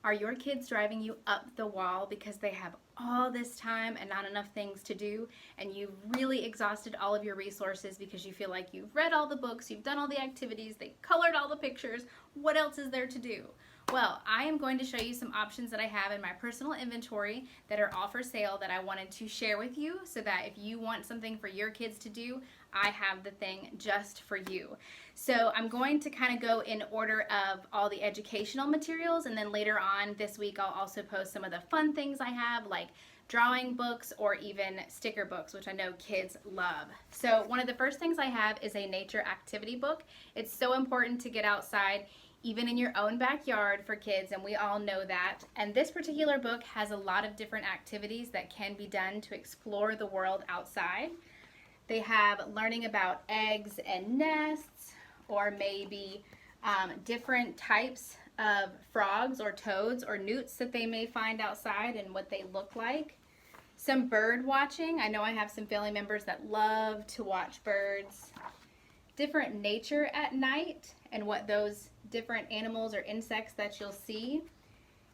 Are your kids driving you up the wall because they have all this time and not enough things to do, and you've really exhausted all of your resources because you feel like you've read all the books, you've done all the activities, they colored all the pictures, what else is there to do? Well, I am going to show you some options that I have in my personal inventory that are all for sale that I wanted to share with you, so that if you want something for your kids to do, I have the thing just for you. So I'm going to kind of go in order of all the educational materials, and then later on this week I'll also post some of the fun things I have, like drawing books or even sticker books, which I know kids love. So one of the first things I have is a nature activity book. It's so important to get outside, even in your own backyard, for kids, and we all know that. And this particular book has a lot of different activities that can be done to explore the world outside. They have learning about eggs and nests, or maybe different types of frogs or toads or newts that they may find outside and what they look like. Some bird watching. I know I have some family members that love to watch birds. Different nature at night and what those different animals or insects that you'll see.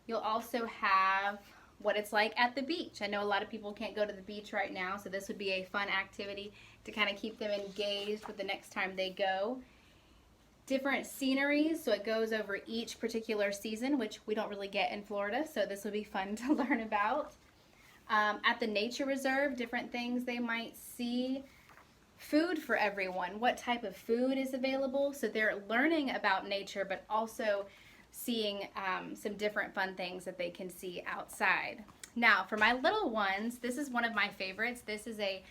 You'll also have what it's like at the beach. I know a lot of people can't go to the beach right now, so this would be a fun activity to kind of keep them engaged with the next time they go. Different sceneries, so it goes over each particular season, which we don't really get in Florida, so this will be fun to learn about. At the nature reserve, different things they might see. Food for everyone, what type of food is available, so they're learning about nature but also seeing some different fun things that they can see outside. Now for my little ones, this is one of my favorites. This is a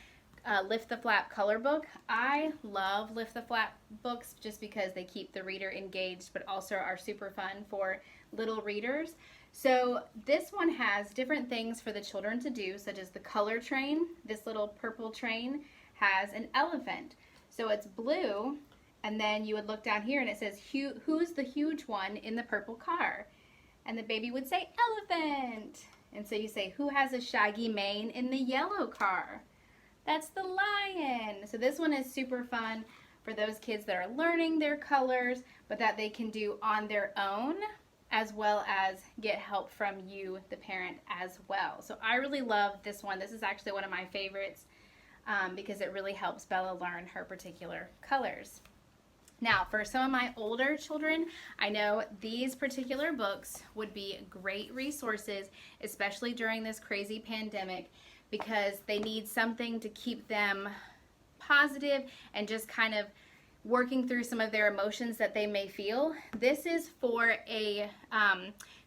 Lift the Flap color book. I love Lift the Flap books just because they keep the reader engaged but also are super fun for little readers. So this one has different things for the children to do, such as the color train. This little purple train has an elephant. So it's blue, and then you would look down here and it says, who's the huge one in the purple car? And the baby would say, elephant. And so you say, who has a shaggy mane in the yellow car? That's the lion. So this one is super fun for those kids that are learning their colors, but that they can do on their own, as well as get help from you, the parent, as well. So I really love this one. This is actually one of my favorites. Because it really helps Bella learn her particular colors. Now, for some of my older children, I know these particular books would be great resources, especially during this crazy pandemic, because they need something to keep them positive and just kind of working through some of their emotions that they may feel. This is for a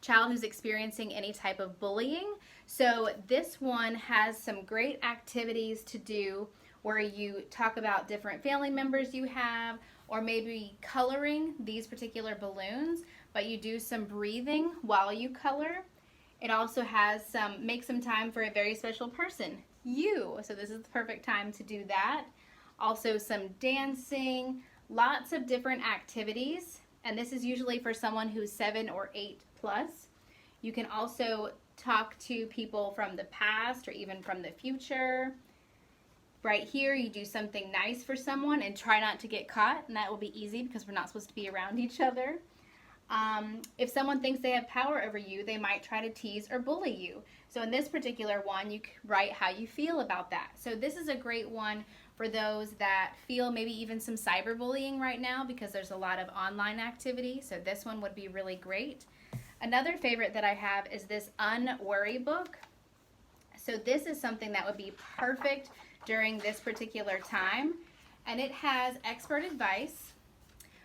child who's experiencing any type of bullying. So this one has some great activities to do where you talk about different family members you have, or maybe coloring these particular balloons, but you do some breathing while you color. It also has make some time for a very special person, you. So this is the perfect time to do that. Also some dancing, lots of different activities, and this is usually for someone who's 7 or 8 plus. You can also talk to people from the past or even from the future. Right here, you do something nice for someone and try not to get caught, and that will be easy because we're not supposed to be around each other. If someone thinks they have power over you, they might try to tease or bully you. So in this particular one, you write how you feel about that. So this is a great one for those that feel maybe even some cyberbullying right now, because there's a lot of online activity. So this one would be really great. Another favorite that I have is this Unworry Book. So this is something that would be perfect during this particular time. And it has expert advice,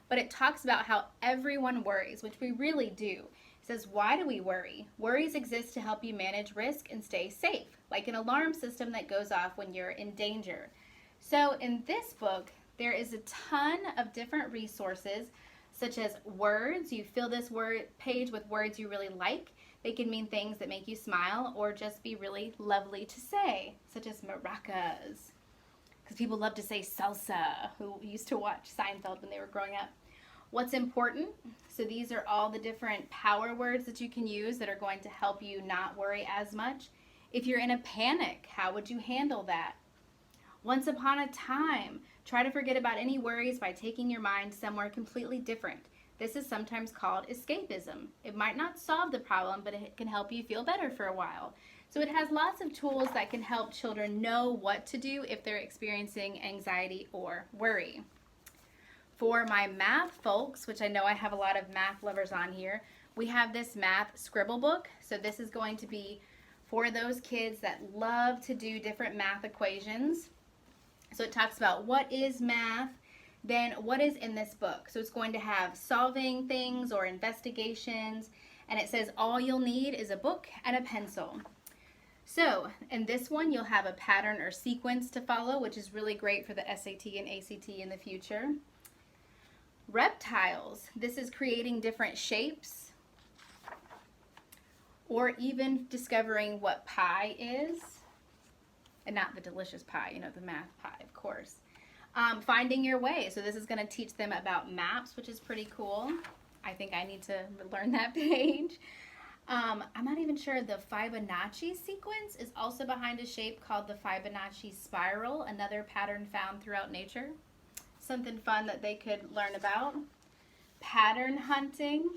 but it talks about how everyone worries, which we really do. It says, why do we worry? Worries exist to help you manage risk and stay safe, like an alarm system that goes off when you're in danger. So in this book, there is a ton of different resources, such as words. You fill this page with words you really like. They can mean things that make you smile or just be really lovely to say, such as maracas, because people love to say salsa, who used to watch Seinfeld when they were growing up. What's important? So these are all the different power words that you can use that are going to help you not worry as much. If you're in a panic, how would you handle that? Once upon a time, try to forget about any worries by taking your mind somewhere completely different. This is sometimes called escapism. It might not solve the problem, but it can help you feel better for a while. So it has lots of tools that can help children know what to do if they're experiencing anxiety or worry. For my math folks, which I know I have a lot of math lovers on here, we have this math Scribble Book. So this is going to be for those kids that love to do different math equations. So it talks about what is math, then what is in this book. So it's going to have solving things or investigations, and it says all you'll need is a book and a pencil. So in this one, you'll have a pattern or sequence to follow, which is really great for the SAT and ACT in the future. Reptiles. This is creating different shapes, or even discovering what pi is. And not the delicious pie, you know, the math pie, of course. Finding your way. So this is going to teach them about maps, which is pretty cool. I think I need to learn that page. I'm not even sure. The Fibonacci sequence is also behind a shape called the Fibonacci spiral, another pattern found throughout nature. Something fun that they could learn about. Pattern hunting.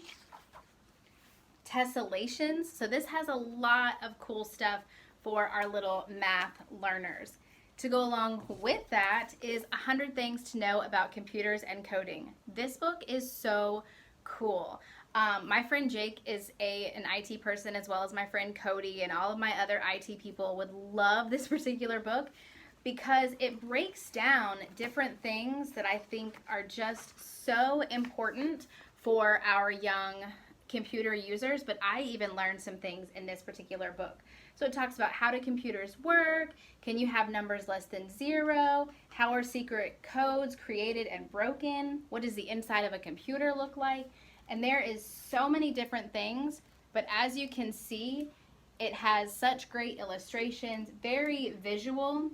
Tessellations. So this has a lot of cool stuff for our little math learners. To go along with that is 100 Things to Know About Computers and Coding. This book is so cool. My friend Jake is an IT person, as well as my friend Cody, and all of my other IT people would love this particular book because it breaks down different things that I think are just so important for our young computer users, but I even learned some things in this particular book. So it talks about how do computers work, can you have numbers less than 0, how are secret codes created and broken, what does the inside of a computer look like, and there is so many different things, but as you can see, it has such great illustrations, very visual,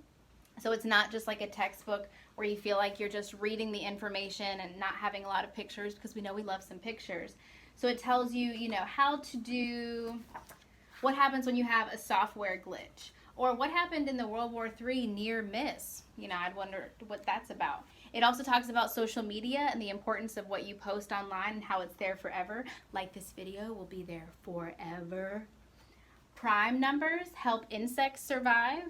so it's not just like a textbook where you feel like you're just reading the information and not having a lot of pictures, because we know we love some pictures. So it tells you, you know, how to do, what happens when you have a software glitch, or what happened in the World War III near miss. You know, I'd wonder what that's about. It also talks about social media and the importance of what you post online and how it's there forever. Like this video will be there forever. Prime numbers help insects survive.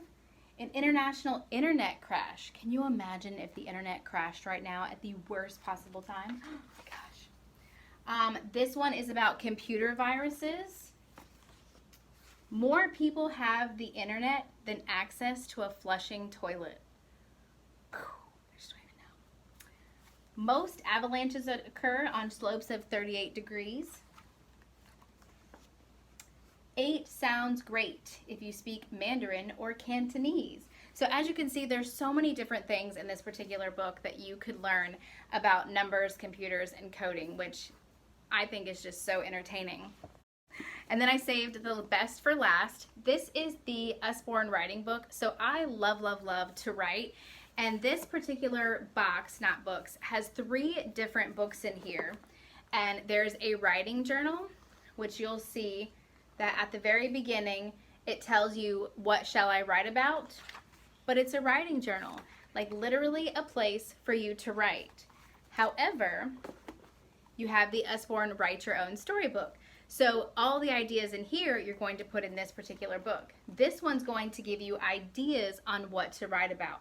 An international internet crash. Can you imagine if the internet crashed right now at the worst possible time? Oh my gosh. This one is about computer viruses. More people have the internet than access to a flushing toilet. I just don't even know. Most avalanches occur on slopes of 38 degrees. 8 sounds great if you speak Mandarin or Cantonese. So as you can see, there's so many different things in this particular book that you could learn about numbers, computers, and coding, which I think is just so entertaining. And then I saved the best for last. This is the Usborne Writing Book. So I love, love, love to write. And this particular box, not books, has 3 different books in here. And there's a writing journal, which you'll see that at the very beginning, it tells you what shall I write about, but it's a writing journal, like literally a place for you to write. However, you have the Usborne Write Your Own Storybook. So all the ideas in here, you're going to put in this particular book. This one's going to give you ideas on what to write about,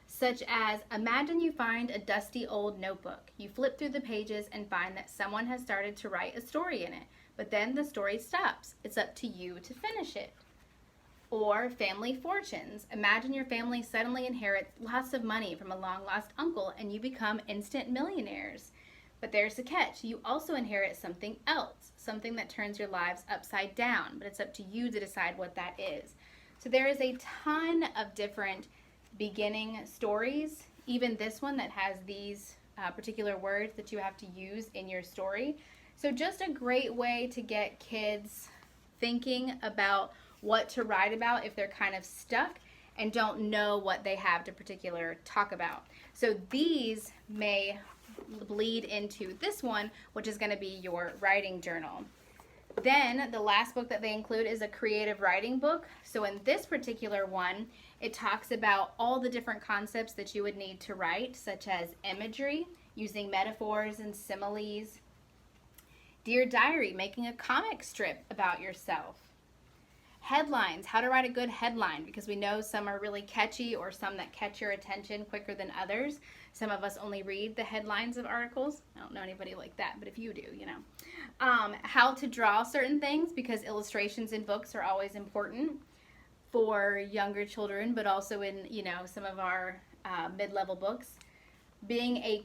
such as imagine you find a dusty old notebook. You flip through the pages and find that someone has started to write a story in it. But then the story stops. It's up to you to finish it. Or family fortunes. Imagine your family suddenly inherits lots of money from a long-lost uncle and you become instant millionaires. But there's a catch. You also inherit something else, something that turns your lives upside down, but it's up to you to decide what that is. So there is a ton of different beginning stories, even this one that has these particular words that you have to use in your story. So just a great way to get kids thinking about what to write about if they're kind of stuck and don't know what they have to particular talk about. So these may bleed into this one, which is going to be your writing journal. Then the last book that they include is a creative writing book. So in this particular one, it talks about all the different concepts that you would need to write, such as imagery, using metaphors and similes, Dear Diary, making a comic strip about yourself. Headlines, how to write a good headline, because we know some are really catchy or some that catch your attention quicker than others. Some of us only read the headlines of articles. I don't know anybody like that, but if you do, you know. How to draw certain things, because illustrations in books are always important for younger children, but also in, you know, some of our mid-level books. Being a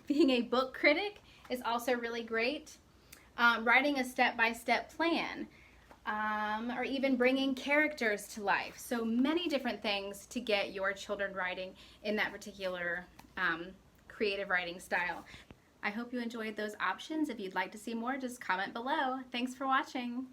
being a book critic is also really great. Writing a step-by-step plan. Or even bringing characters to life. So many different things to get your children writing in that particular creative writing style. I hope you enjoyed those options. If you'd like to see more, just comment below. Thanks for watching.